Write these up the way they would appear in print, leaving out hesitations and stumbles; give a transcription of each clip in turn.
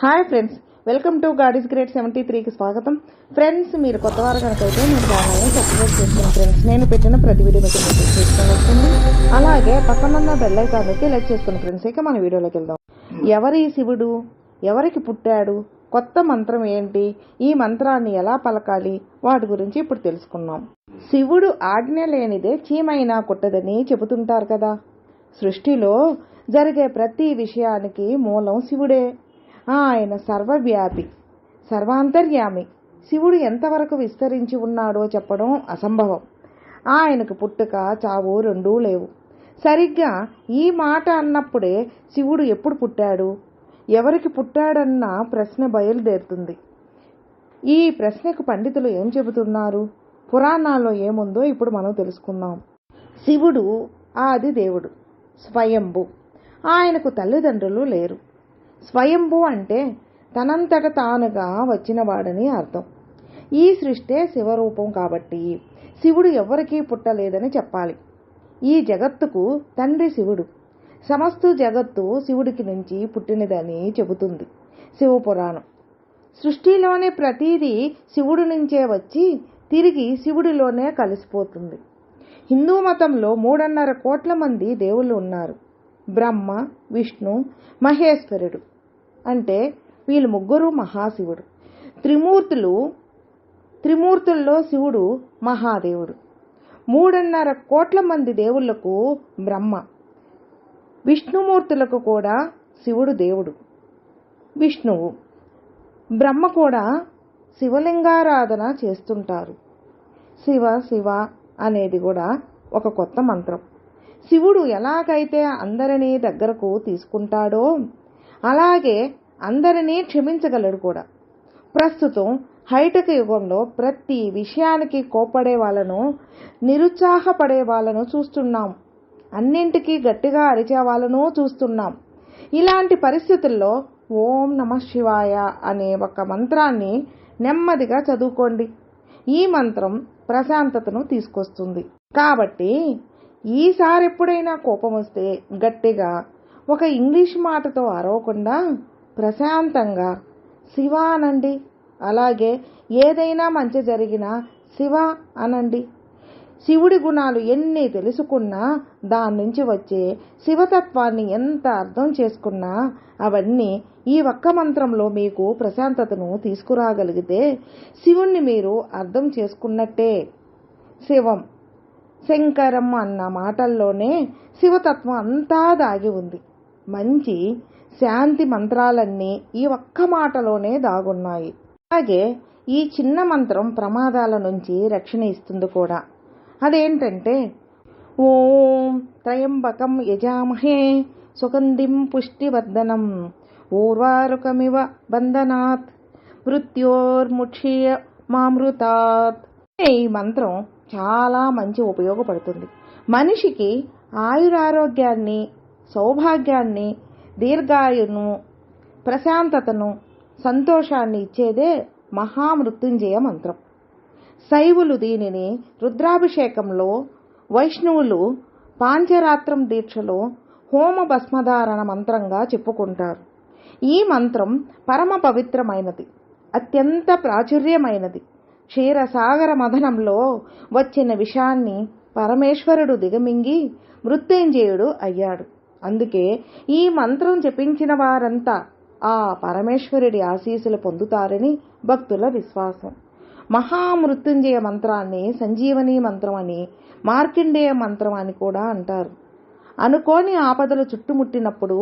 Hi friends, welcome to god is great 73కి స్వాగతం. Friends, మీరు కొత్త వారు కనుకైతే మీ ఛానల్ని సబ్స్క్రైబ్ చేసుకోండి ఫ్రెండ్స్. నేను పెట్టిన ప్రతి వీడియో మీకు నోటిఫికేషన్ వస్తుంది. అలాగే పక్కనున్న బెల్ ఐకాన్ నొక్కి లైక్ చేసుకోండి ఫ్రెండ్స్. ఇక మన వీడియోలోకి వెళ్దాం. ఎవరి శివుడు, ఎవరికి పుట్టాడు, కొత్త మంత్రం ఏంటి, ఈ మంత్రాన్ని ఎలా పలకాలి, వాటి గురించి ఇప్పుడు తెలుసుకుందాం. శివుడు ఆజ్ఞ లేనిదే చీమైనా కుట్టదని చెబుతుంటారు కదా. సృష్టిలో జరిగే ప్రతి విషయానికి మూలం శివుడే. ఆయన సర్వవ్యాపి, సర్వాంతర్యామి. శివుడు ఎంతవరకు విస్తరించి ఉన్నాడో చెప్పడం అసంభవం. ఆయనకు పుట్టుక, చావు రెండూ లేవు. సరిగ్గా ఈ మాట అన్నప్పుడే శివుడు ఎప్పుడు పుట్టాడు, ఎవరికి పుట్టాడన్న ప్రశ్న బయలుదేరుతుంది. ఈ ప్రశ్నకు పండితులు ఏం చెబుతున్నారు, పురాణాల్లో ఏముందో ఇప్పుడు మనం తెలుసుకుందాం. శివుడు ఆది దేవుడు, స్వయంభు. ఆయనకు తల్లిదండ్రులు లేరు. స్వయంభు అంటే తనంతట తానుగా వచ్చినవాడని అర్థం. ఈ సృష్టే శివరూపం కాబట్టి శివుడు ఎవరికీ పుట్టలేదని చెప్పాలి. ఈ జగత్తుకు తండ్రి శివుడు. సమస్త జగత్తు శివుడికి నుంచి పుట్టినదని చెబుతుంది శివపురాణం. సృష్టిలోని ప్రతిదీ శివుడి నుంచే వచ్చి తిరిగి శివుడిలోనే కలిసిపోతుంది. హిందూ మతంలో 3.5 కోట్ల మంది దేవుళ్ళు ఉన్నారు. బ్రహ్మ, విష్ణు, మహేశ్వరుడు అంటే వీళ్ళు ముగ్గురు మహాశివుడు. త్రిమూర్తుల్లో శివుడు మహాదేవుడు. 3.5 కోట్ల మంది దేవుళ్లకు బ్రహ్మ, విష్ణుమూర్తులకు కూడా శివుడు దేవుడు, విష్ణువు. బ్రహ్మ కూడా శివలింగారాధన చేస్తుంటారు. శివ శివ అనేది కూడా ఒక కొత్త మంత్రం. శివుడు ఎలాగైతే అందరినీ దగ్గరకు తీసుకుంటాడో అలాగే అందరినీ క్షమించగలడు కూడా. ప్రస్తుతం హైటెక్ యుగంలో ప్రతి విషయానికి కోపడే వాళ్ళను, నిరుత్సాహపడే వాళ్ళను చూస్తున్నాం. అన్నింటికీ గట్టిగా అరిచే వాళ్ళను చూస్తున్నాం. ఇలాంటి పరిస్థితుల్లో ఓం నమః శివాయ అనే ఒక మంత్రాన్ని నెమ్మదిగా చదువుకోండి. ఈ మంత్రం ప్రశాంతతను తీసుకొస్తుంది. కాబట్టి ఈసారి ఎప్పుడైనా కోపం వస్తే గట్టిగా ఒక ఇంగ్లీష్ మాటతో అరవకుండా ప్రశాంతంగా శివ అనండి. అలాగే ఏదైనా మంచి జరిగినా శివ అనండి. శివుడి గుణాలు ఎన్ని తెలుసుకున్నా, దాని నుంచి వచ్చే శివతత్వాన్ని ఎంత అర్థం చేసుకున్నా, అవన్నీ ఈ ఒక్క మంత్రంలో మీకు ప్రశాంతతను తీసుకురాగలిగితే శివుణ్ణి మీరు అర్థం చేసుకున్నట్టే. శివం, శంకరం అన్న మాటల్లోనే శివతత్వం అంతా దాగి ఉంది. మంచి శాంతి మంత్రాలన్నీ ఈ ఒక్క మాటలోనే దాగున్నాయి. అలాగే ఈ చిన్న మంత్రం ప్రమాదాల నుంచి రక్షణ ఇస్తుంది కూడా. అదేంటంటే ఓం త్రయంబకం యజామహే సుగంధిం పుష్టివర్ధనం ఊర్వారుకమివ బంధనాత్ మృత్యోర్ముక్షీయ మామృతాత్. ఈ మంత్రం చాలా మంచి ఉపయోగపడుతుంది. మనిషికి ఆయురారోగ్యాన్ని, సౌభాగ్యాన్ని, దీర్ఘాయును, ప్రశాంతతను, సంతోషాన్ని ఇచ్చేదే మహామృత్యుంజయ మంత్రం. శైవులు దీనిని రుద్రాభిషేకంలో, వైష్ణవులు పాంచరాత్రం దీక్షలో హోమ భస్మధారణ మంత్రంగా చెప్పుకుంటారు. ఈ మంత్రం పరమ పవిత్రమైనది, అత్యంత ప్రాచుర్యమైనది. క్షీరసాగర మథనంలో వచ్చిన విషాన్ని పరమేశ్వరుడు దిగమింగి మృత్యుంజయుడు అయ్యాడు. అందుకే ఈ మంత్రం జపించిన వారంతా ఆ పరమేశ్వరుడి ఆశీస్సులు పొందుతారని భక్తుల విశ్వాసం. మహామృత్యుంజయ మంత్రాన్ని సంజీవని మంత్రం అని, మార్కండేయ మంత్రం అని కూడా అంటారు. అనుకోని ఆపదలు చుట్టుముట్టినప్పుడు,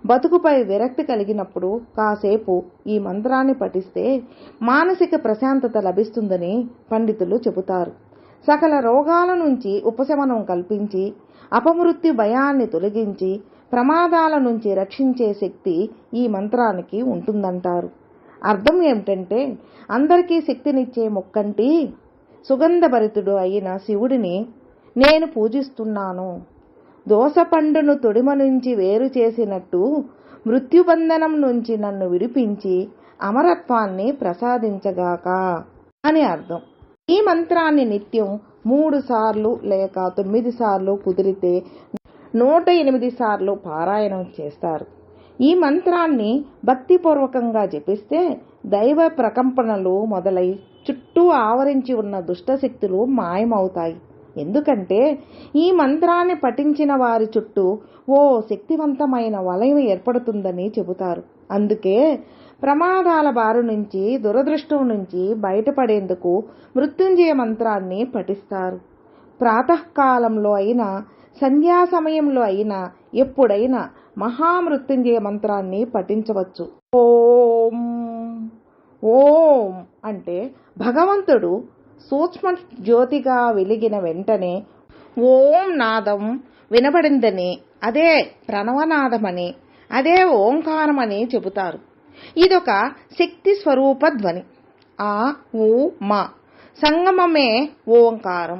బతుకుపై విరక్తి కలిగినప్పుడు కాసేపు ఈ మంత్రాన్ని పఠిస్తే మానసిక ప్రశాంతత లభిస్తుందని పండితులు చెబుతారు. సకల రోగాల నుంచి ఉపశమనం కల్పించి, అపమృత్యు భయాన్ని తొలగించి, ప్రమాదాల నుంచి రక్షించే శక్తి ఈ మంత్రానికి ఉంటుందంటారు. అర్థం ఏమిటంటే, అందరికీ శక్తినిచ్చే మొక్కంటి సుగంధభరితుడు అయిన శివుడిని నేను పూజిస్తున్నాను. దోసపండును తొడిమ నుంచి వేరు చేసినట్టు మృత్యుబంధనం నుంచి నన్ను విడిపించి అమరత్వాన్ని ప్రసాదించగాక అని అర్థం. ఈ మంత్రాన్ని నిత్యం 3 సార్లు లేక 9 సార్లు కుదిరితే 108 సార్లు పారాయణం చేస్తారు. ఈ మంత్రాన్ని భక్తిపూర్వకంగా జపిస్తే దైవ ప్రకంపనలు మొదలై చుట్టూ ఆవరించి ఉన్న దుష్టశక్తులు మాయమవుతాయి. ఎందుకంటే ఈ మంత్రాన్ని పఠించిన వారి చుట్టూ ఓ శక్తివంతమైన వలయం ఏర్పడుతుందని చెబుతారు. అందుకే ప్రమాదాల బారు నుంచి, దురదృష్టం నుంచి బయటపడేందుకు మృత్యుంజయ మంత్రాన్ని పఠిస్తారు. ప్రాతకాలంలో అయినా, సంధ్యా సమయంలో అయినా, ఎప్పుడైనా మహామృత్యుంజయ మంత్రాన్ని పఠించవచ్చు. ఓం ఓం అంటే భగవంతుడు సూక్ష్మ జ్యోతిగా వెలిగిన వెంటనే ఓం నాదం వినబడిందని, అదే ప్రణవనాదమని, అదే ఓంకారమని చెబుతారు. ఇదొక శక్తి స్వరూప ధ్వని. ఆ ఊ మా సంగమమే ఓంకారం.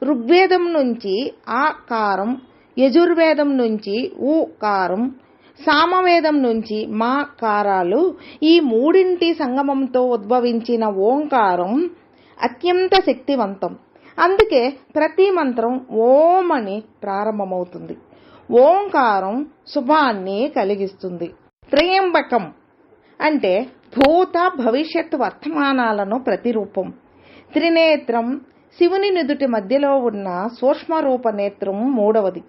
ఋగ్వేదం నుంచి ఆకారం, యజుర్వేదం నుంచి ఊకారం, సామవేదం నుంచి మాకారాలు, ఈ మూడింటి సంగమంతో ఉద్భవించిన ఓంకారం అత్యంత శక్తివంతం. అందుకే ప్రతి మంత్రం ఓం అని ప్రారంభమవుతుంది. ఓంకారం శుభాన్ని కలిగిస్తుంది. త్రయంబకం అంటే భూత భవిష్యత్ వర్తమానాలను ప్రతిరూపం. త్రినేత్రం శివుని నుదుటి మధ్యలో ఉన్న సూక్ష్మరూప నేత్రం మూడవది.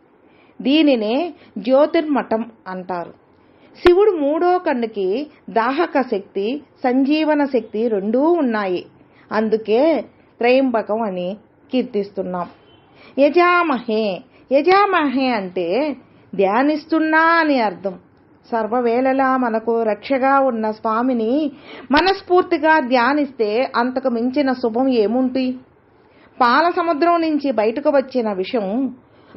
దీనినే జ్యోతిర్మఠం అంటారు. శివుడు మూడో కన్నుకి దాహక శక్తి, సంజీవన శక్తి రెండూ ఉన్నాయి. అందుకే త్రయంబకం అని కీర్తిస్తున్నాం. యజామహే అంటే ధ్యానిస్తున్నా అని అర్థం. సర్వవేళలా మనకు రక్షగా ఉన్న స్వామిని మనస్ఫూర్తిగా ధ్యానిస్తే అంతకు మించిన శుభం ఏముంటి? పాల సముద్రం నుంచి బయటకు వచ్చిన విషం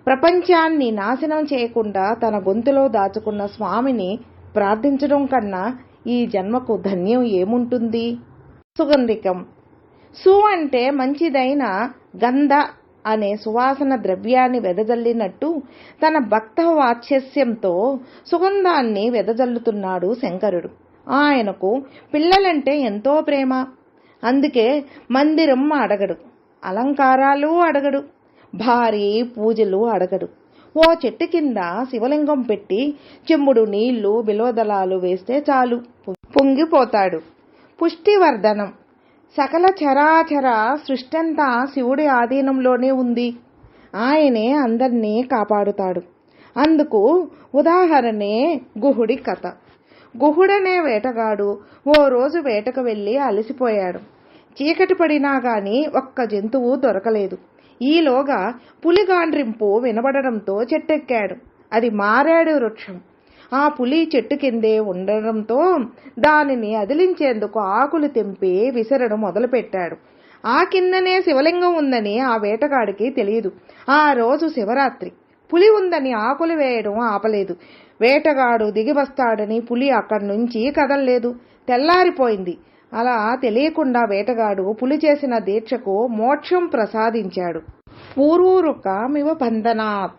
ప్రపంచాన్ని నాశనం చేయకుండా తన గొంతులో దాచుకున్న స్వామిని ప్రార్థించడం కన్నా ఈ జన్మకు ధన్యం ఏముంటుంది? సుగంధికం. సు అంటే మంచిదైన గంధ అనే సువాసన ద్రవ్యాన్ని వెదజల్లినట్టు తన భక్త వాత్సల్యంతో సుగంధాన్ని వెదజల్లుతున్నాడు శంకరుడు. ఆయనకు పిల్లలంటే ఎంతో ప్రేమ. అందుకే మందిరం అడగడు, అలంకారాలు అడగడు, భారీ పూజలు అడగడు. ఓ చెట్టు కింద శివలింగం పెట్టి చెంబుడు నీళ్లు, బిల్వదళాలు వేస్తే చాలు, పొంగిపోతాడు. పుష్టివర్ధనం. సకల చరాచర సృష్టంతా శివుడి ఆధీనంలోనే ఉంది. ఆయనే అందర్నీ కాపాడుతాడు. అందుకు ఉదాహరణే గుహుడి కథ. గుహుడనే వేటగాడు ఓ రోజు వేటకు వెళ్లి అలసిపోయాడు. చీకటి పడినా గాని ఒక్క జంతువు దొరకలేదు. ఈలోగా పులి గాండ్రింపు వినబడడంతో చెట్టెక్కాడు. అది మారేడు వృక్షం. ఆ పులి చెట్టు కిందే ఉండడంతో దానిని అదిలించేందుకు ఆకులు తెంపి విసరడం మొదలుపెట్టాడు. ఆ కిందనే శివలింగం ఉందని ఆ వేటగాడికి తెలియదు. ఆ రోజు శివరాత్రి. పులి ఉందని ఆకులు వేయడం ఆపలేదు. వేటగాడు దిగి వస్తాడని పులి అక్కడి నుంచి కదల్లేదు. తెల్లారిపోయింది. అలా తెలియకుండా వేటగాడు పులి చేసిన దీక్షకు మోక్షం ప్రసాదించాడు. పూర్వూరుకమివ బంధనాత్.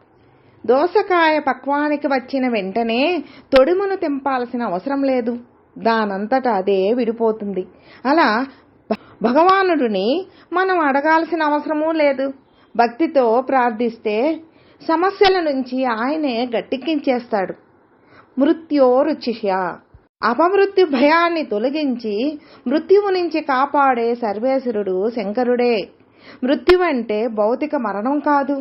దోసకాయ పక్వానికి వచ్చిన వెంటనే తొడిమను తెంపాల్సిన అవసరం లేదు. దానంతటా అదే విడిపోతుంది. అలా భగవానుడిని మనం అడగాల్సిన అవసరమూ లేదు. భక్తితో ప్రార్థిస్తే సమస్యల నుంచి ఆయనే గట్టెక్కించేస్తాడు. మృత్యోరుచిష్య. అపమృత్యు భయాన్ని తొలగించి మృత్యువు నుంచి కాపాడే సర్వేశ్వరుడు శంకరుడే. మృత్యు అంటే భౌతిక మరణం కాదు.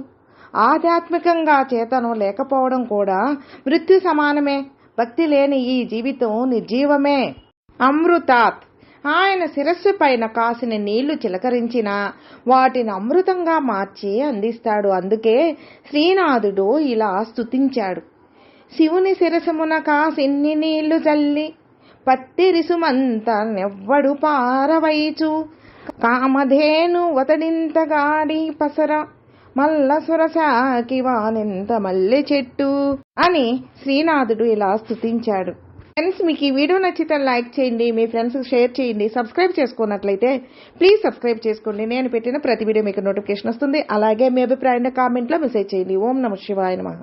ఆధ్యాత్మికంగా చేతనం లేకపోవడం కూడా మృత్యు సమానమే. భక్తి లేని ఈ జీవితం నిర్జీవమే. అమృతాత్. ఆయన శిరస్సు పైన కాసిన నీళ్లు చిలకరించినా వాటిని అమృతంగా మార్చి అందిస్తాడు. అందుకే శ్రీనాథుడు ఇలా స్తుతించాడు. శివుని శిరసమున కాసిన్ని నీళ్లు చల్లి పత్తిరిసుమంత నెవ్వడు పారవైచు కామధేను వతడింతగాడి పసర మల్ల సురసాకి వానెంత మల్లె చెట్టు అని శ్రీనాథుడు ఇలా స్తుతించాడు. ఫ్రెండ్స్, మీకు ఈ వీడియో నచ్చితే లైక్ చేయండి, మీ ఫ్రెండ్స్కి షేర్ చేయండి. సబ్స్క్రైబ్ చేసుకున్నట్లయితే ప్లీజ్ సబ్స్క్రైబ్ చేసుకోండి. నేను పెట్టిన ప్రతి వీడియో మీకు నోటిఫికేషన్ వస్తుంది. అలాగే మీ అభిప్రాయాన్ని కామెంట్లో మెసేజ్ చేయండి. ఓం నమః శివాయ నమః.